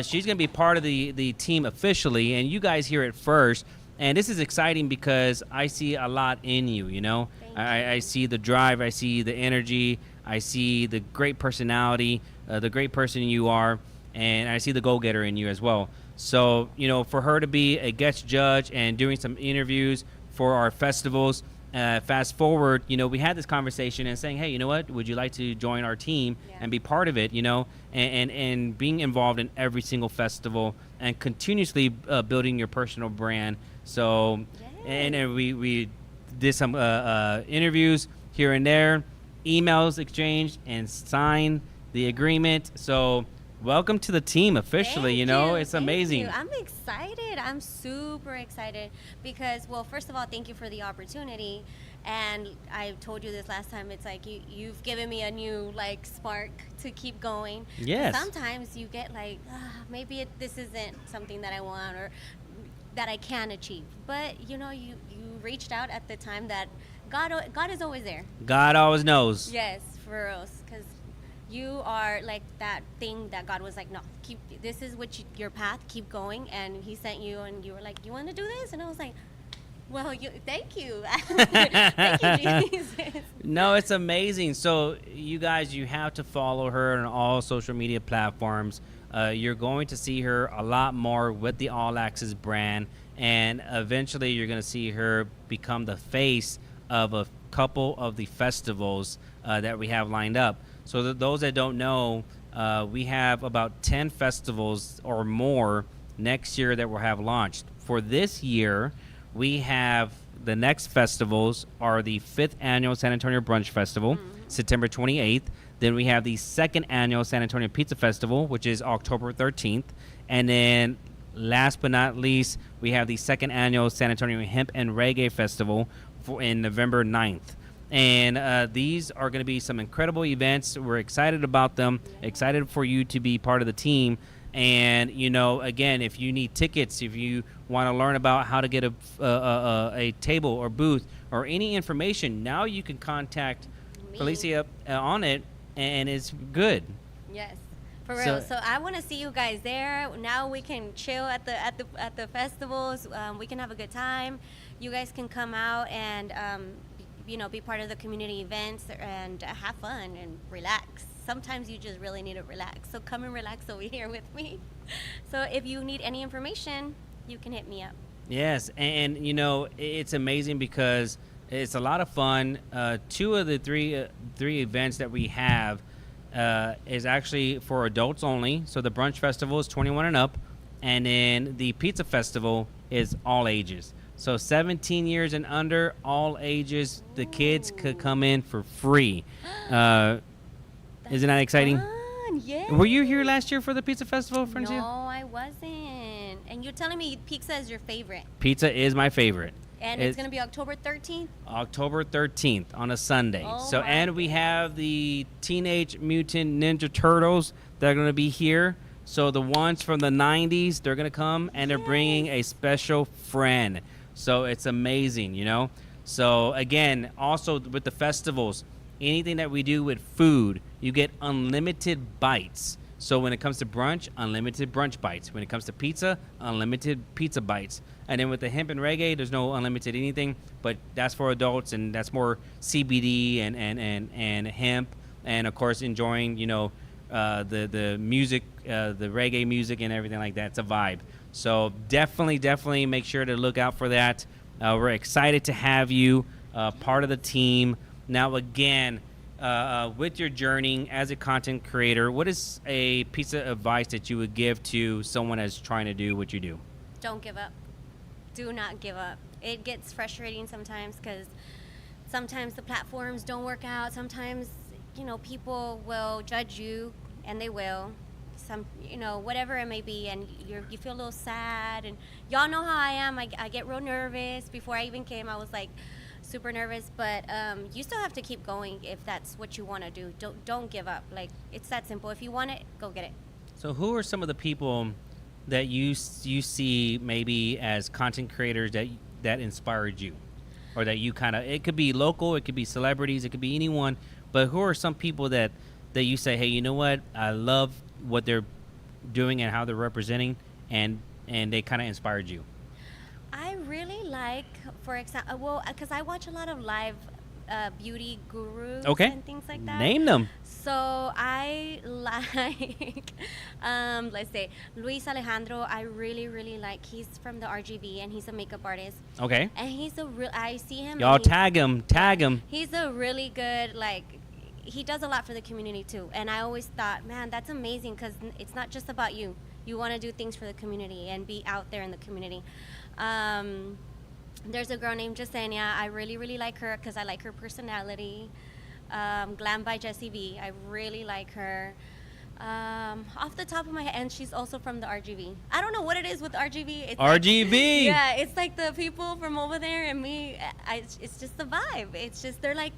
She's going to be part of the team officially, and you guys hear it first. And this is exciting because I see a lot in you, I see the drive, I see the energy, I see the great personality, the great person you are, and I see the go-getter in you as well. So, for her to be a guest judge and doing some interviews for our festivals, fast forward, we had this conversation and saying, hey, you know what? Would you like to join our team and be part of it? And being involved in every single festival and continuously building your personal brand. So, and we did some interviews here and there, emails exchanged, and signed the agreement. So, welcome to the team officially. It's amazing. I'm excited. I'm super excited because, well, first of all, thank you for the opportunity. And I told you this last time. It's like you've given me a new spark to keep going. Yes. Sometimes you get maybe this isn't something that I want or that I can achieve. But you reached out at the time that God is always there. God always knows. Yes, for us, because you are that thing that God was like, no, this is your path, keep going. And he sent you and you were like, you want to do this? And I was like, well, thank you. Thank you, Jesus. No, it's amazing. So you guys, you have to follow her on all social media platforms. You're going to see her a lot more with the All Access brand. And eventually you're going to see her become the face of a couple of the festivals that we have lined up. So those that don't know, we have about 10 festivals or more next year that we'll have launched. For this year, we have the next festivals are the 5th Annual San Antonio Brunch Festival, September 28th. Then we have the 2nd Annual San Antonio Pizza Festival, which is October 13th. And then last but not least, we have the 2nd Annual San Antonio Hemp and Reggae Festival in November 9th. And these are going to be some incredible events. We're excited about them, excited for you to be part of the team. And, again, if you need tickets, if you want to learn about how to get a table or booth or any information, now you can contact Felicia on it, and it's good. Yes. For real. So I want to see you guys there. Now we can chill at the festivals. We can have a good time. You guys can come out and be part of the community events and have fun and relax. Sometimes you just really need to relax. So come and relax over here with me. So if you need any information, you can hit me up. Yes, and it's amazing because it's a lot of fun. 2 of the three events that we have is actually for adults only. So the brunch festival is 21 and up, and then the pizza festival is all ages. So 17 years and under, all ages, the kids could come in for free. Isn't that exciting? Fun, yeah. Were you here last year for the pizza festival, Francia? No, I wasn't. And you're telling me pizza is your favorite. Pizza is my favorite. And it's going to be October 13th? October 13th on a Sunday. And we have the Teenage Mutant Ninja Turtles that are going to be here. So the ones from the 90s, they're going to come, and they're bringing a special friend. So it's amazing, So, again, also with the festivals, anything that we do with food, you get unlimited bites. So when it comes to brunch, unlimited brunch bites. When it comes to pizza, unlimited pizza bites. And then with the hemp and reggae, there's no unlimited anything, but that's for adults, and that's more CBD and hemp, and of course enjoying the music, the reggae music and everything like that. It's a vibe. So definitely make sure to look out for that. We're excited to have you part of the team. Now, again, with your journey as a content creator, what is a piece of advice that you would give to someone that's trying to do what you do? Don't give up. Do not give up. It gets frustrating sometimes because sometimes the platforms don't work out. Sometimes, people will judge you, and they will. Whatever it may be, and you feel a little sad, and y'all know how I am. I get real nervous. Before I even came, I was super nervous, but you still have to keep going if that's what you want to do. Don't give up. It's that simple. If you want it, go get it. So who are some of the people that you see maybe as content creators that inspired you, or that you it could be local, it could be celebrities, it could be anyone, but who are some people that you say, hey, you know what, I love what they're doing and how they're representing, and they kind of inspired you? I really like, for example, because I watch a lot of live beauty gurus Okay. and things like that. Name them. So I like, let's say, Luis Alejandro. I really, really like. He's from the RGV, and he's a makeup artist. Okay. And he's a real. I see him. Y'all and tag him. He's a really good, like, he does a lot for the community too. And I always thought, man, that's amazing, because it's not just about you. You want to do things for the community and be out there in the community. There's a girl named Jasenia. I really, really like her because I like her personality. Glam by Jessie B. I really like her. Off the top of my head, and she's also from the RGV. I don't know what it is with RGV. It's RGV. Yeah, it's like the people from over there and me. It's just the vibe. It's just they're like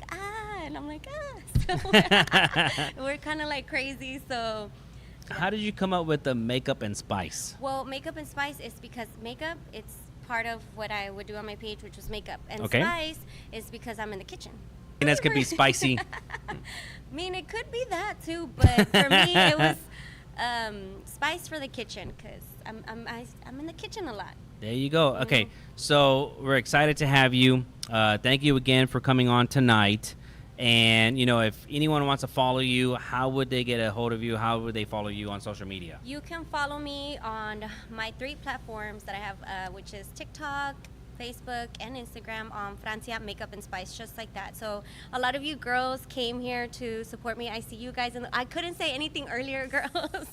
and I'm like So we're kind of like crazy. So. How did you come up with the Makeup and Spice? Well, Makeup and Spice is because makeup, it's part of what I would do on my page, which was makeup. And Okay. Spice is because I'm in the kitchen. And that could be spicy. I mean, it could be that too, but for me, it was spice for the kitchen because I'm in the kitchen a lot. There you go. Okay, so we're excited to have you. Thank you again for coming on tonight. And, you know, if anyone wants to follow you, how would they get a hold of you? How would they follow you on social media? You can follow me on my 3 platforms that I have, which is TikTok, Facebook, and Instagram on Francia Makeup and Spice, just like that. So a lot of you girls came here to support me. I see you guys, and I couldn't say anything earlier, girls,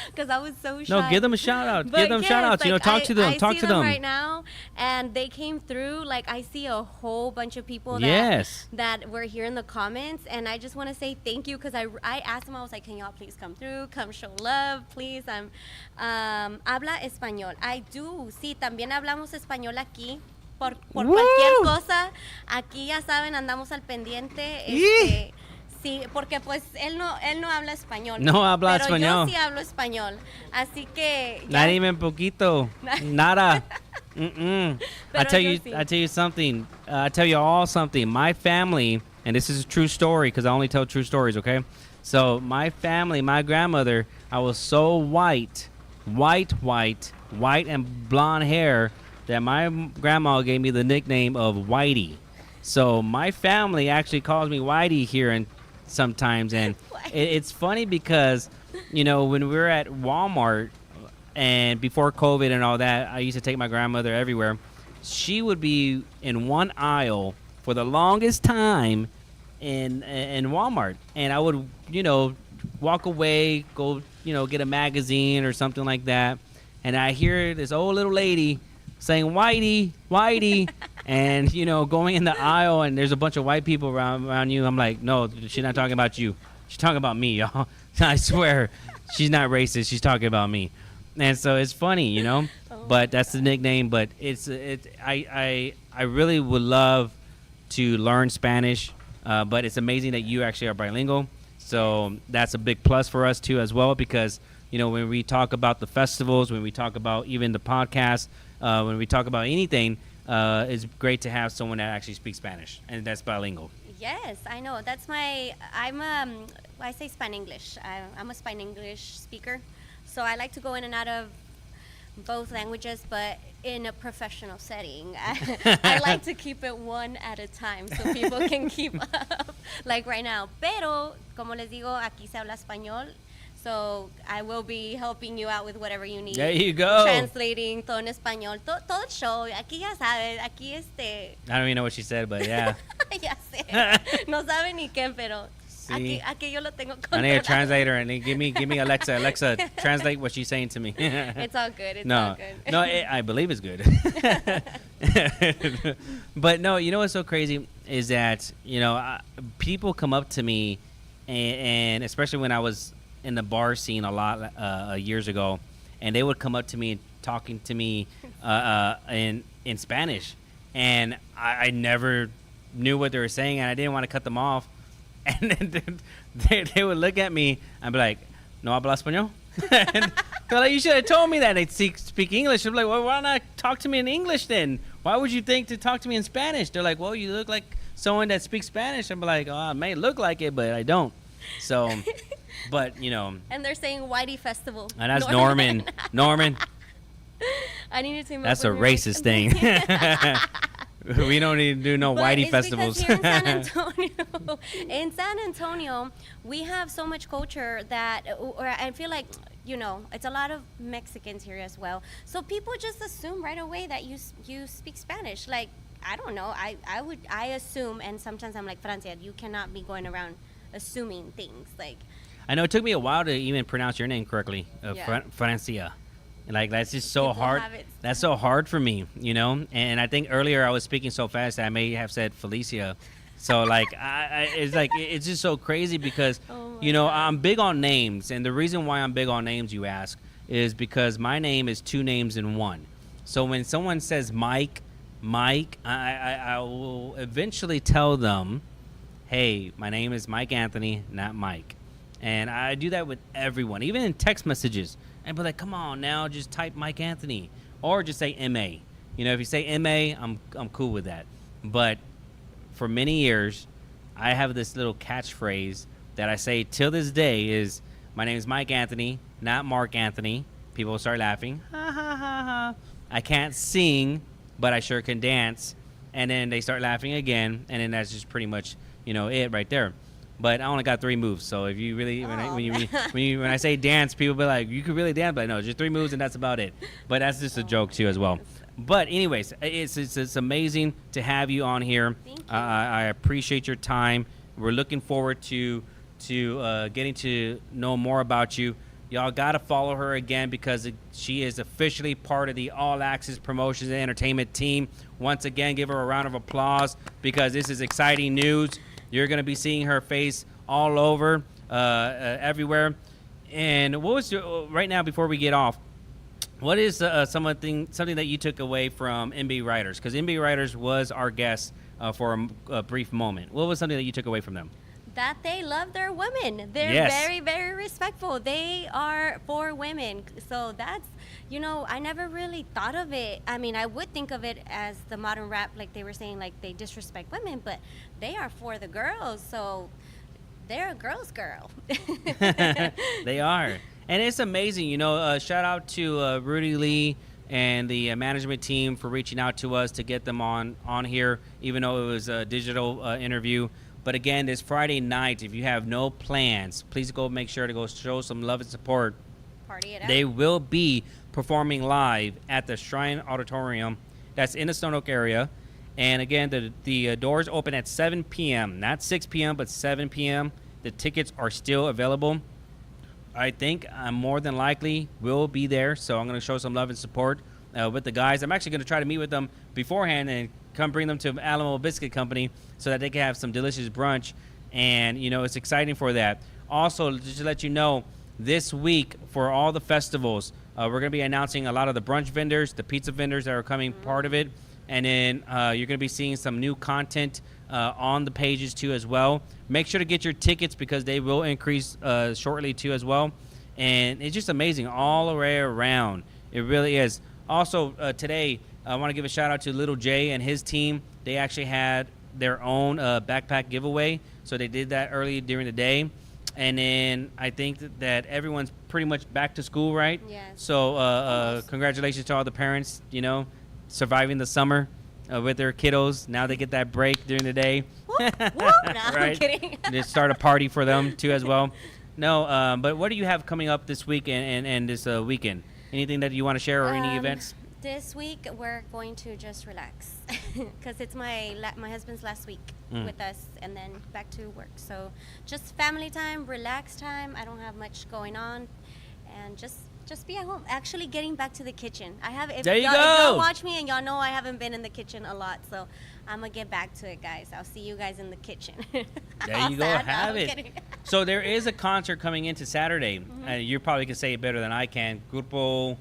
because I was so shy. No, give them a shout out. But Give them shout outs. like, You know, talk to them. I Talk see to them them right now, and they came through. Like, I see a whole bunch of people that were here in the comments, and I just want to say thank you because I asked them. I was like, can y'all please come through, come show love, please. Habla español. I do. Sí, también hablamos español aquí. Por cualquier cosa, aquí ya saben, andamos al pendiente. Sí, porque pues él no habla español. No habla pero español. Yo sí hablo español. Así que Not even poquito. Nada. I tell you something. I tell you all something. My family, and this is a true story because I only tell true stories, okay? So my family, my grandmother, I was so white and blonde hair that my grandma gave me the nickname of Whitey. So my family actually calls me Whitey here and sometimes, and it's funny because, you know, when we were at Walmart and before COVID and all that, I used to take my grandmother everywhere. She would be in one aisle for the longest time in Walmart, and I would, you know, walk away, go, you know, get a magazine or something like that, and I hear this old little lady saying Whitey, and, you know, going in the aisle, and there's a bunch of white people around you. I'm like, no, she's not talking about you. She's talking about me, y'all. I swear, she's not racist. She's talking about me. And so it's funny, you know, but that's the nickname. But I really would love to learn Spanish, but it's amazing that you actually are bilingual. So that's a big plus for us too as well, because, you know, when we talk about the festivals, when we talk about even the podcast, when we talk about anything, it's great to have someone that actually speaks Spanish and that's bilingual. Yes, I know. That's I say Span-English. I'm a Span-English speaker. So I like to go in and out of both languages, but in a professional setting. I like to keep it one at a time so people can keep up, like right now. Pero, como les digo, aquí se habla español. So I will be helping you out with whatever you need. There you go. Translating todo en español. Todo el show. Aquí ya sabes. Aquí I don't even know what she said, but yeah. Ya sé. No sabe ni qué, pero Sí. aquí yo lo tengo controlado. I need a translator, and give me Alexa, translate what she's saying to me. It's all good. It's all good. No, I believe it's good. But no, you know what's so crazy is that, you know, people come up to me, and especially when I was in the bar scene a lot years ago, and they would come up to me and talking to me in Spanish, and I never knew what they were saying, and I didn't want to cut them off. And then they would look at me and be like, "No habla español?" And they're like, "You should have told me that." They'd speak English. I'm like, "Well, why not talk to me in English then? Why would you think to talk to me in Spanish?" They're like, "Well, you look like someone that speaks Spanish." I'm like, "Oh, I may look like it, but I don't." So, but, you know. And they're saying Whitey Festival. And that's Norman. I needed to. That's a racist thing. We don't need to do no But whitey it's festivals. because here in San Antonio, we have so much culture that, or I feel like, it's a lot of Mexicans here as well. So people just assume right away that you speak Spanish. Like, I don't know. I assume, and sometimes I'm like, Francia, you cannot be going around assuming things. Like, I know it took me a while to even pronounce your name correctly, Francia. Like, that's just so hard. That's so hard for me, And I think earlier I was speaking so fast that I may have said Felicia. So like, it's just so crazy because, I'm big on names, and the reason why I'm big on names, you ask, is because my name is two names in one. So when someone says Mike, I will eventually tell them, hey, my name is Mike Anthony, not Mike. And I do that with everyone, even in text messages. And be like, come on now, just type Mike Anthony, or just say M.A. If you say M.A., I'm cool with that. But for many years, I have this little catchphrase that I say till this day is, my name is Mike Anthony, not Mark Anthony. People start laughing. Ha, ha, ha, ha. I can't sing, but I sure can dance. And then they start laughing again, and then that's just pretty much, it right there. But I only got 3 moves, so if you really, when I say dance, people be like, you could really dance, but no, just 3 moves and that's about it. But that's just a joke too as well. But anyways, it's amazing to have you on here. I appreciate your time. We're looking forward to getting to know more about you. Y'all got to follow her again because she is officially part of the All Access Promotions and Entertainment team. Once again, give her a round of applause because this is exciting news. You're going to be seeing her face all over, everywhere. And what was right now, before we get off, what is something that you took away from MB Riders? Because MB Riders was our guest for a brief moment. What was something that you took away from them? That they love their women. They're very, very respectful. They are for women. So that's, I never really thought of it. I mean, I would think of it as the modern rap, like they were saying, like they disrespect women, but they are for the girls. So they're a girl's girl. They are. And it's amazing, shout out to Rudy Lee and the management team for reaching out to us to get them on here, even though it was a digital interview. But again, this Friday night, if you have no plans, please go make sure to go show some love and support. Party it out. They will be performing live at the Shrine Auditorium. That's in the Stone Oak area. And again, the doors open at 7 p.m. Not 6 p.m., but 7 p.m. The tickets are still available. I think I more than likely will be there, so I'm going to show some love and support with the guys. I'm actually going to try to meet with them beforehand and come bring them to Alamo Biscuit Company so that they can have some delicious brunch. And, it's exciting for that. Also, just to let you know, this week for all the festivals, we're going to be announcing a lot of the brunch vendors, the pizza vendors that are coming part of it. And then you're going to be seeing some new content on the pages too as well. Make sure to get your tickets because they will increase shortly too as well. And it's just amazing all the way around. It really is. Also, today, I want to give a shout out to Little J and his team. They actually had their own backpack giveaway. So they did that early during the day. And then I think that everyone's pretty much back to school, right? Yes. So congratulations to all the parents, surviving the summer with their kiddos. Now they get that break during the day. No, right? I'm kidding. Just start a party for them too as well. No, but what do you have coming up this week and this weekend? Anything that you want to share or any events? This week we're going to just relax because it's my husband's last week with us, and then back to work. So just family time, relax time. I don't have much going on, and just be at home. Actually, getting back to the kitchen. If y'all watch me, and y'all know I haven't been in the kitchen a lot, so I'm gonna get back to it, guys. I'll see you guys in the kitchen. There you go, have it. So there is a concert coming into Saturday. You probably can say it better than I can. Grupo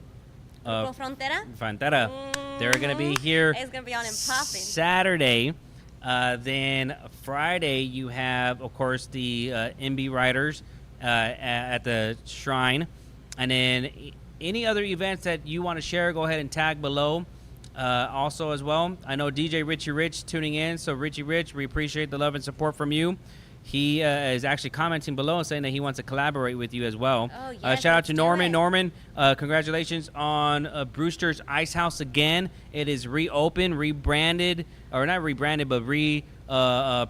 Frontera. They're going to be here. It's going to be on and popping. Saturday. Then Friday, you have, of course, the MB Riders at the Shrine. And then any other events that you want to share, go ahead and tag below also as well. I know DJ Richie Rich tuning in. So Richie Rich, we appreciate the love and support from you. he is actually commenting below and saying that he wants to collaborate with you as well. Oh, yes, Shout out to let's do Norman. it. Norman, congratulations on Brewster's Ice House again. It is reopened, rebranded, or not rebranded, but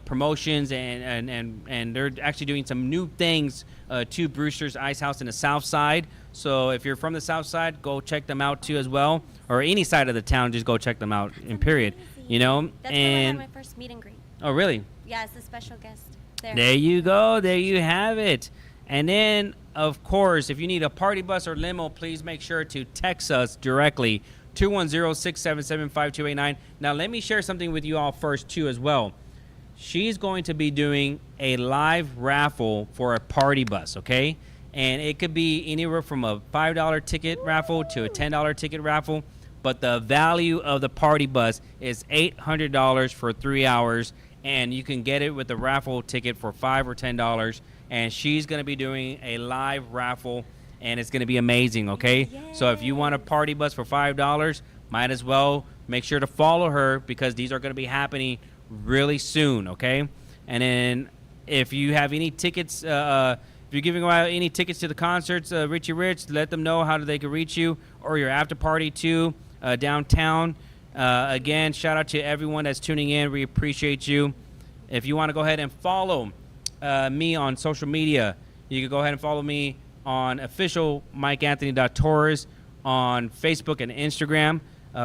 promotions, and they're actually doing some new things to Brewster's Ice House in the South Side. So if you're from the South Side, go check them out too as well, or any side of the town, just go check them out. In period, you know. That's where I had my first meet and greet. Oh, really? Yeah, it's a special guest. There you go. There you have it. And then, of course, if you need a party bus or limo, please make sure to text us directly, 210-677-5289. Now, let me share something with you all first, too, as well. She's going to be doing a live raffle for a party bus, okay? And it could be anywhere from a $5 ticket raffle to a $10 ticket raffle. But the value of the party bus is $800 for 3 hours. And you can get it with the raffle ticket for $5 or $10. And she's going to be doing a live raffle, and it's going to be amazing, okay? Yes. So if you want a party bus for $5, might as well make sure to follow her, because these are going to be happening really soon, okay? And then if you have any tickets, if you're giving away any tickets to the concerts, Richie Rich, let them know how they can reach you, or your after party too, downtown. Again, shout out to everyone that's tuning in. We appreciate you. If you want to go ahead and follow me on social media, you can go ahead and follow me on official MikeAnthony.Torres on Facebook and Instagram.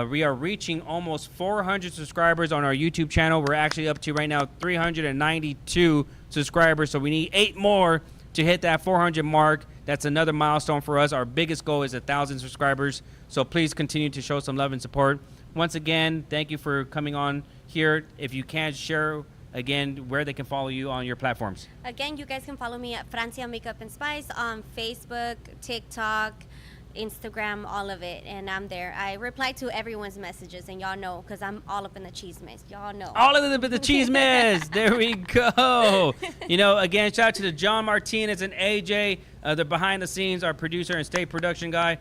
We are reaching almost 400 subscribers on our YouTube channel. We're actually up to right now 392 subscribers, so we need 8 more to hit that 400 mark. That's another milestone for us. Our biggest goal is 1,000 subscribers, so please continue to show some love and support. Once again, thank you for coming on here. If you can, share again where they can follow you on your platforms. Again, you guys can follow me at Francia Makeup and Spice on Facebook, TikTok, Instagram, all of it, and I'm there. I reply to everyone's messages, and y'all know, because I'm all up in the cheese mess. Y'all know. All of the cheese mess. There we go. You know, again, shout out to the John Martinez and AJ, the behind the scenes, our producer and state production guy.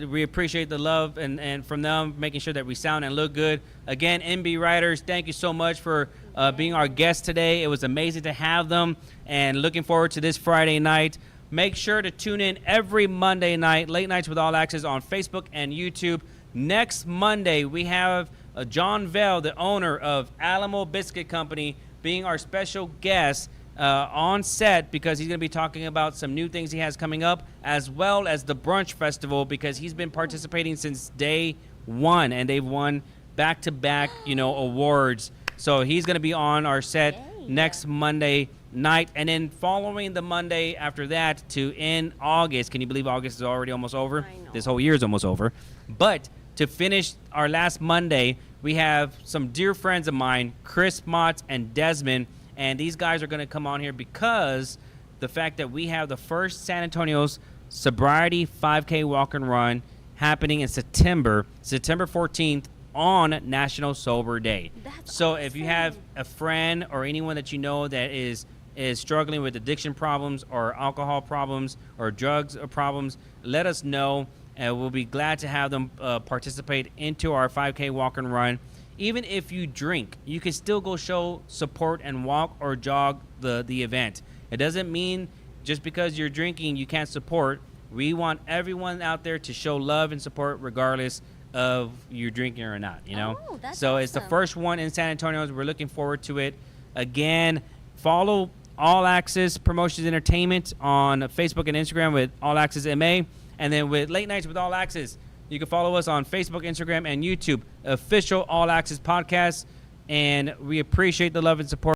We appreciate the love and from them, making sure that we sound and look good. Again, MB Writers, thank you so much for being our guest today. It was amazing to have them, and looking forward to this Friday night. Make sure to tune in every Monday night, Late Nights with All Access on Facebook and YouTube. Next Monday, we have John Vell, the owner of Alamo Biscuit Company, being our special guest on set, because he's going to be talking about some new things he has coming up, as well as the Brunch Festival, because he's been participating since day one, and they've won back-to-back, awards. So he's going to be on our set next Monday night, and then following the Monday after that to end August. Can you believe August is already almost over? This whole year is almost over. But to finish our last Monday, we have some dear friends of mine, Chris Motts and Desmond, and these guys are going to come on here because the fact that we have the first San Antonio's Sobriety 5K Walk and Run happening in September 14th on National Sober Day. So if you have a friend or anyone that you know that is struggling with addiction problems or alcohol problems or drugs problems, let us know, and we'll be glad to have them participate into our 5K Walk and Run. Even if you drink, you can still go show support and walk or jog the event. It doesn't mean just because you're drinking you can't support. We want everyone out there to show love and support regardless of you drinking or not, Oh, that's so awesome. It's the first one in San Antonio. We're looking forward to it. Again, follow All Access Promotions Entertainment on Facebook and Instagram with All Access MA, and then with Late Nights with All Access, you can follow us on Facebook, Instagram, and YouTube, official All Access Podcast, and we appreciate the love and support.